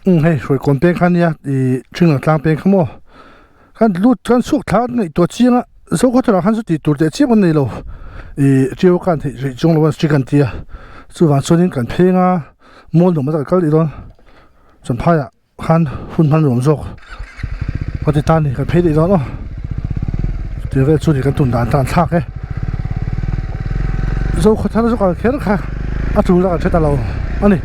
Hei rồi còn bên khăn ya thì chuyên là tăng bên không mò khăn lút khăn suốt tháng này tuổi chiang á số có thể là khăn suốt thì tuổi trẻ chiếc vấn đề rồi thì chiều khăn thì chúng là chỉ cần tia số vàng số những cần phê nga mua được mấy cái gì đó chuẩn phải à khăn phun phun rộng rộng có thể tan thì cần phê gì đó nó thì về số thì cần tuần đàn tan thác ấy số có thể là số còn khác khác à chủ là cái ta lâu anh đi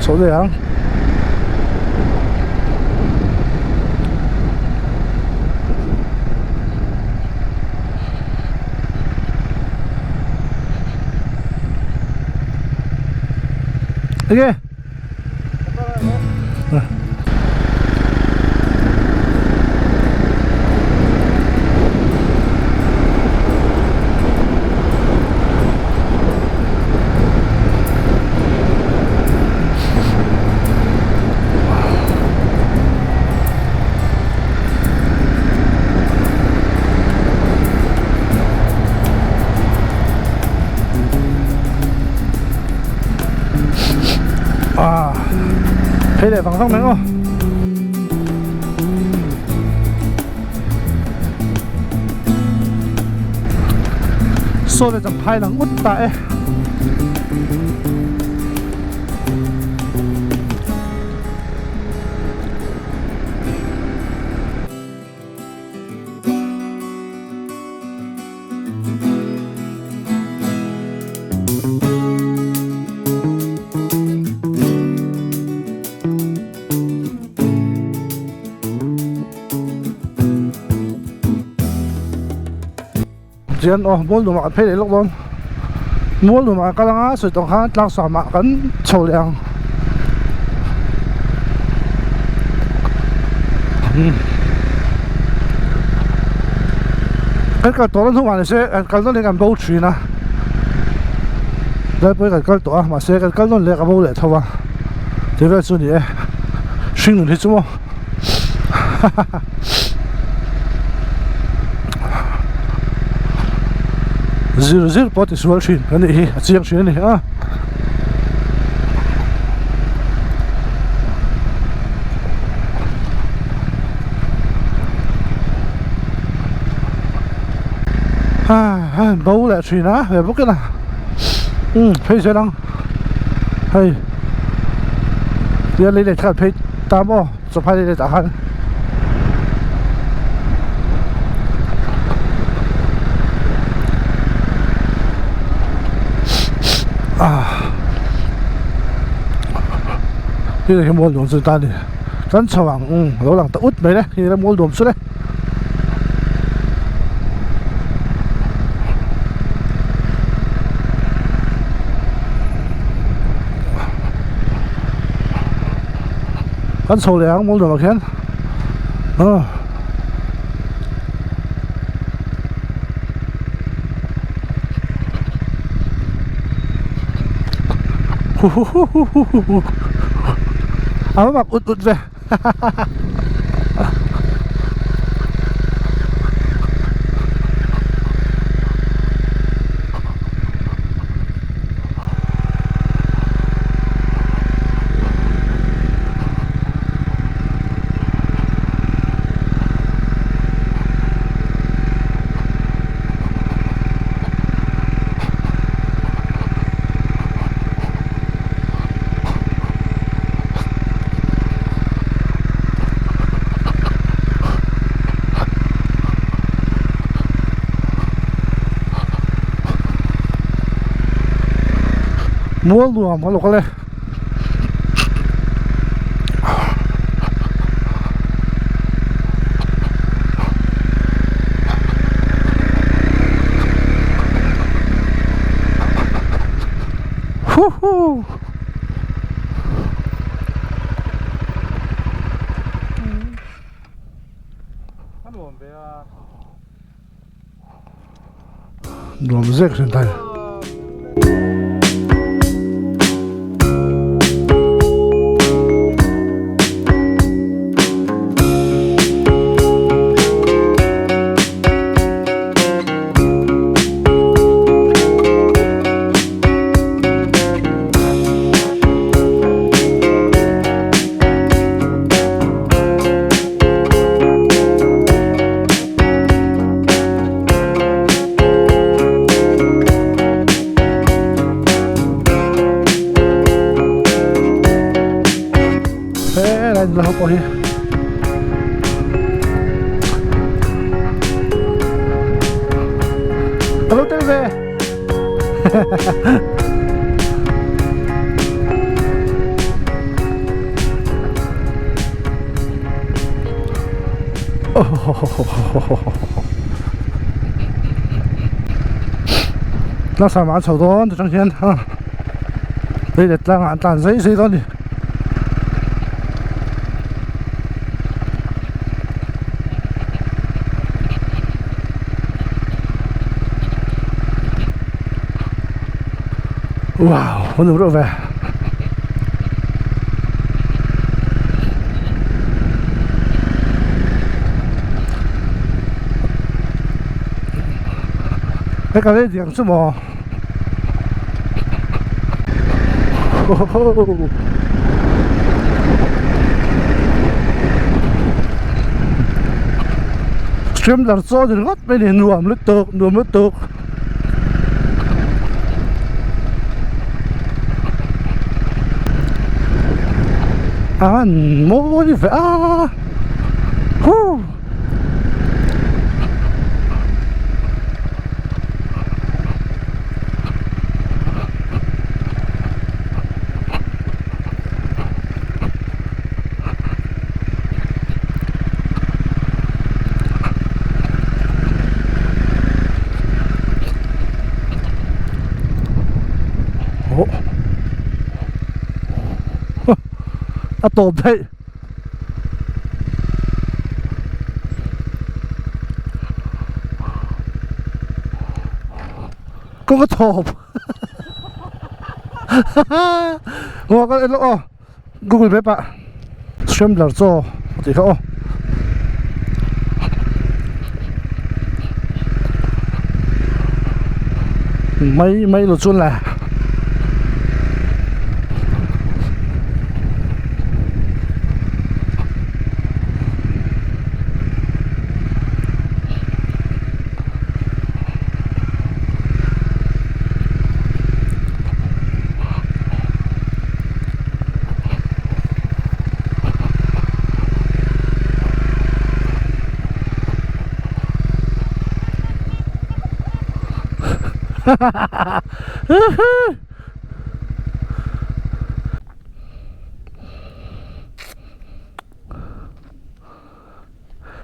số gì không ok thế để vắng xong đấy không số này chẳng phải là út tại chuyện muốn đồ mà phê để lúc luôn muốn đồ mà cái đó sự tổng khác lao xả mạng cấn trầu lẹng cái tổ nó hoàn sẽ cái nó lên làm bầu chuyện à đây bây giờ cái tổ mà sẽ cái nó lên làm bầu để thôi à thế vậy số này xuyên được hết chứ không zero pot is well shin cái này chiang chuyện này à bầu lại chuyện á về bốc cái nào phải sẽ đăng hay giờ lấy để thật phải tám ô chụp hai để trả hàng cái này mua đồ ta đi cắn sầu vàng nó làm ta út đấy đấy thì nó mua đồ suốt đấy cắn sầu lẻ mua đồ mà khen áo mặc út về mua luôn mà lục lên Đùm rếc trên tay về. Nó sao mà sầu đó trong thiên ha. Đây là đang ăn tàn giấy đó đi. Wow, vẫn đủ về. Cái này điểm số mò. Stream là do thì ngót bên này nuông lướt tục. Mô đi phải tôm đấy. Có cái tôm. Ngồi cái lỗ Google Maps ạ. Stream là do thì không. Mấy lột xuân là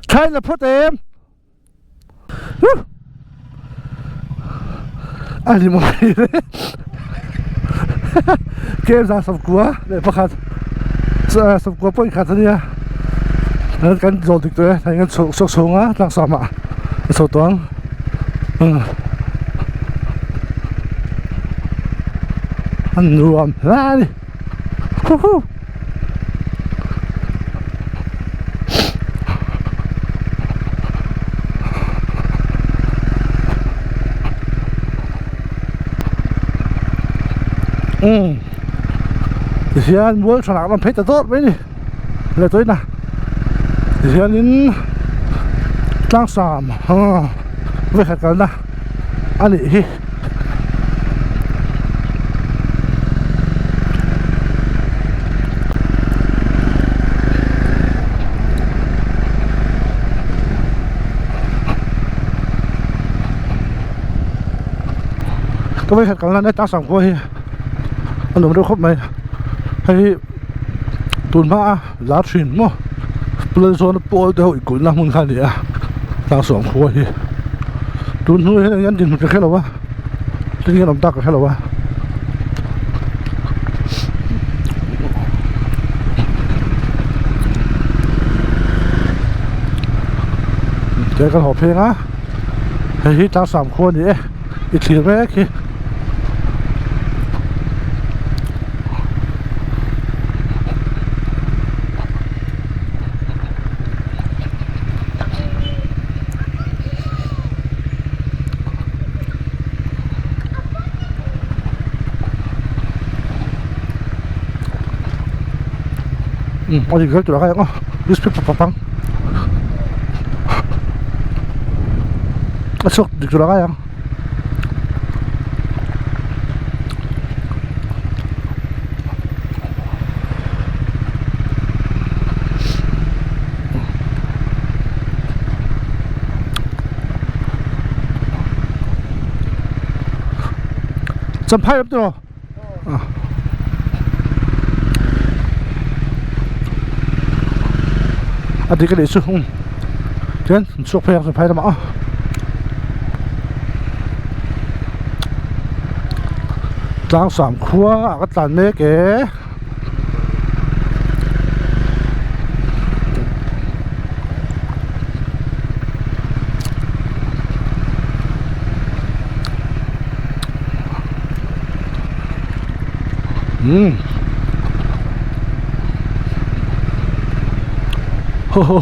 Thay là phốt em. Anh đi một cái đấy. Kem ra sập quá để bắt khát. Sập quá bơi khát thế nha. Nó cái rồi thực tế thành cái số á đang sầm ạ. Số toán. Ăn nuông ra đi. Thì anh muốn cho nào làm phết tốt với đi. Là tối nào. Thì anh đến trang sàm với hạt cái nào. Anh đi. Có mấy hạt cái này trang sàm qua hi. Anh đừng đâu khóc mày. Hay tuần ma lá chuyện mà bây giờ nó bôi tới hội cuốn làm muốn khai gì à đang sống khôi tuần nuôi hết nhân tình cái khác đâu á tất nhiên làm ta cái khác đâu á cái hộp phê á hay đang sống khôi gì ít thì mấy cái 어디 그럴 줄 알아요? 뉴스페이퍼 빵빵 쏙 들어가요. สัมภาษณ์รับตัวอันนี้ก็ได้สู้เช่นสุกเพลงสัมภาษณ์มาจาง3 ขั้วก็ตันเมฆโอ้โห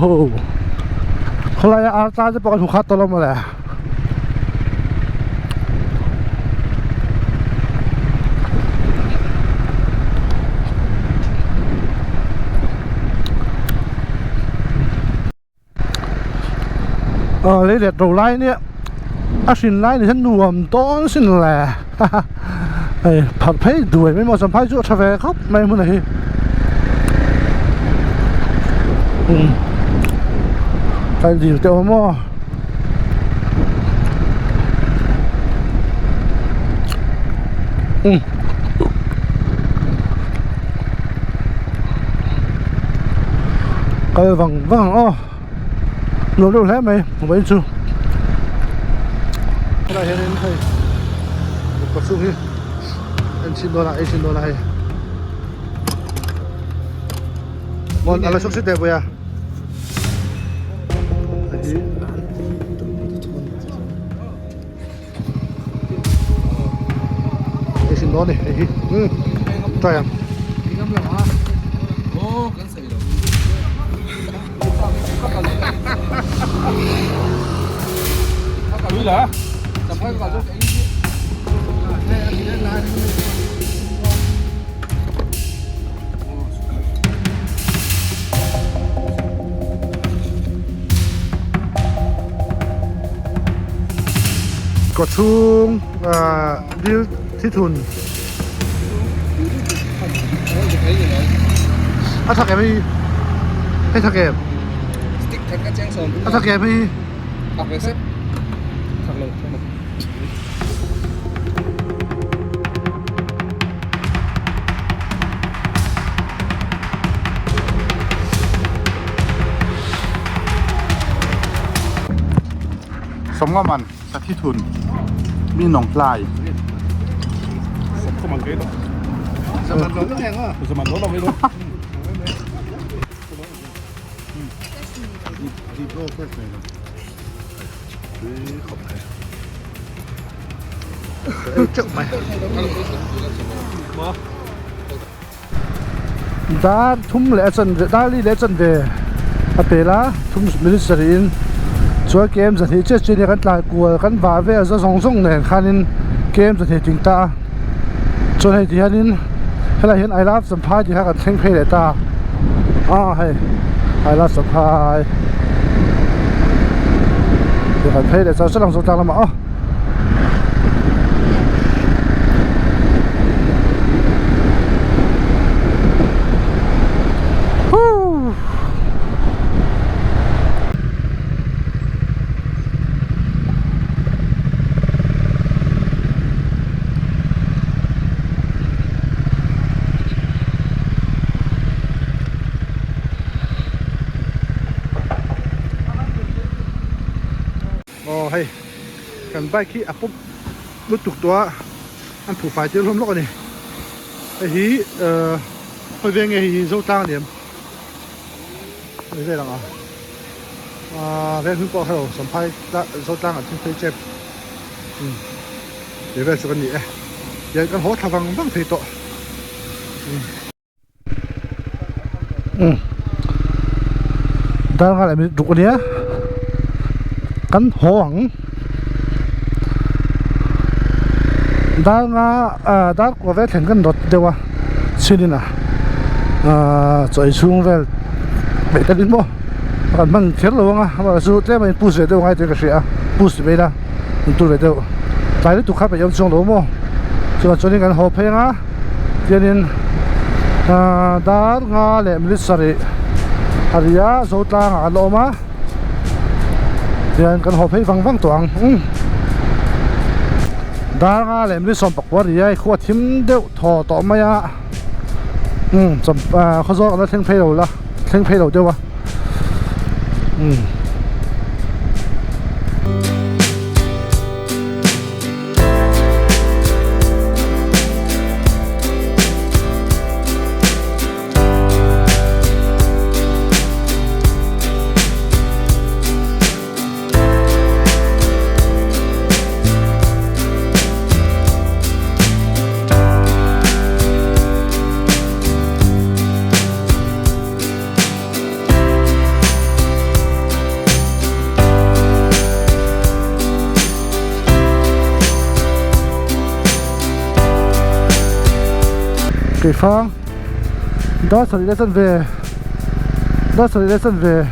คนไรอาตาจะปอกถูกคัดตลอดมาเลยเลยเด็ดเราไล่เนี่ยสินไล่เนี่ยฉันรวมต้นสินแหละผัดให้ด้วยไม่หมดสัมภาษณ์จุดทวีครับไม่เหมือนไหนไปดีเจ้าหม้อก็vâng luôn đâu lẽ mày một bên xuống cái này hiện thấy một con xuống đi anh xin đô lại bọn anh là sốc xếp đẹp vậy à anh xin đô này trai à Lui là chậm quay vào cho cáiกดทุ่งดิลที่ทุนถ้าแกไม่ให้ถ้าแก stick thành cái trang sồn ถ้าแกไม่ học về xếp thật lộn không được sống ngon mặn sát thi thùn mi nòng plai không bằng cái đóสมันร้อนแรงอ่ะ giờ mà nó đâu đấy luôn ดีโก้เพื่อนเลยขอบคุณเจ้าไหมด้าทุ่มเลสันด้าลีเลสันเดย์อเปล่าทุ่มมิลิสรินช่วยเกมสัตย์เชื่อใจในกันตายกลัวกันบ่าเวอจะส่งเนี่ยคันนี้เกมสัตย์จริงตาจนให้ที่นี้ให้เราเห็นไอรับสัมภาษณ์ที่ให้กันเท่งเพลย์ตาให้ไอรับสัมภาษณ์เดี๋ยวกันเพลย์จะสลังสตางค์ละมั้งให้กันไปขี้อ่ะปุ๊บมุดตุกตัวอันผูกไฟเจอลมล็อกนี่ไอ้ฮีไปเวียงไอ้ฮีโซ่ตั้งเนี่ยไม่ใช่หรอกเวียงขึ้นปอให้เราสัมภาษณ์โซ่ตั้งอ่ะที่เคยเจ็บเดี๋ยวไปสุกันนี่เดี๋ยวกันหัวทางบ้างเพย์โตด้านข้างอะไรมีจุกเนี้ยกันหัวด้านด้านกว่าเวทเห็นกันรถเดียวว่าชิลินะจอยช่วงเวลเบ็ดดินบ่กันมันเขียนลงว่าสุดแล้วมันปูเสียเดียวไงเด็กเสียปูเสียไปละมันตัวเดียวตายแล้วถูกขับไปยังช่วงลงบ่ส่วนช่วงนี้กันหัวเพลงเดี๋ยวนี้ด้านงาเล่มลิสรีฮาริยาโซตางอารมณ์เดี๋ยวกันหัวเพลงฟังตัว dar nga lem ri som pak war ai khuwa thim deuh thaw to maya som khazo na thleng phei lo la thleng phei lo dewa cái phang đó xử lý lesson về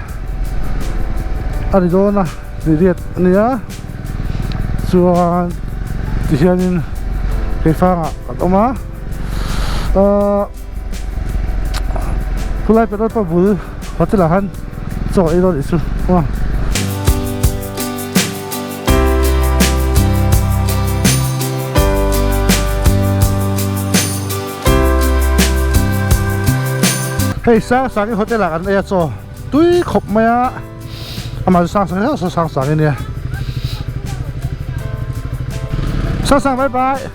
Arizona đi riết nhá xuân thì hiện cái phang à ông má lại phải đốt vào bùi hoặc là hắn rồi đó để xuống hey sang cái hotel là anh ấy cho túi khop maya mà sang cái này sang bye bye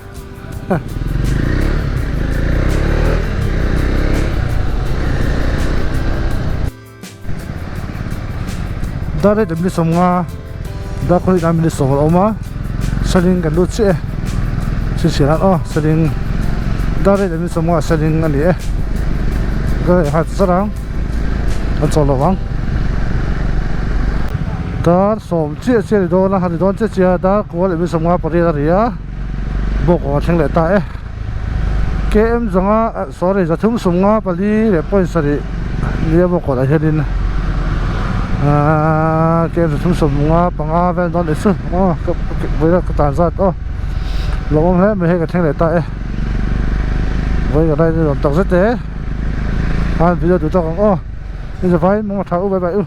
đó đấy mình sống nga đó có thể mình sống ở mà saling cái lúa chứ chỉ là saling đó đấy mình sống nga saling anh ấy cái hạt sarang anh cho lo vang đó sống chia đó là hạt đó chia đó có lẽ mình sống nga bari ra bốc ở trên lệ ta cái em rằng sorry giờ thùng sống nga bali để point sorry liệp bốc ở đây đi cái em thùng sống nga bằng nga ven đó để xử với là cái tàn sát lâu hết mình hay cái trên lệ ta với cái đây là tổng rất thế video tụi tao còn bây giờ phải mong một thảo bye bye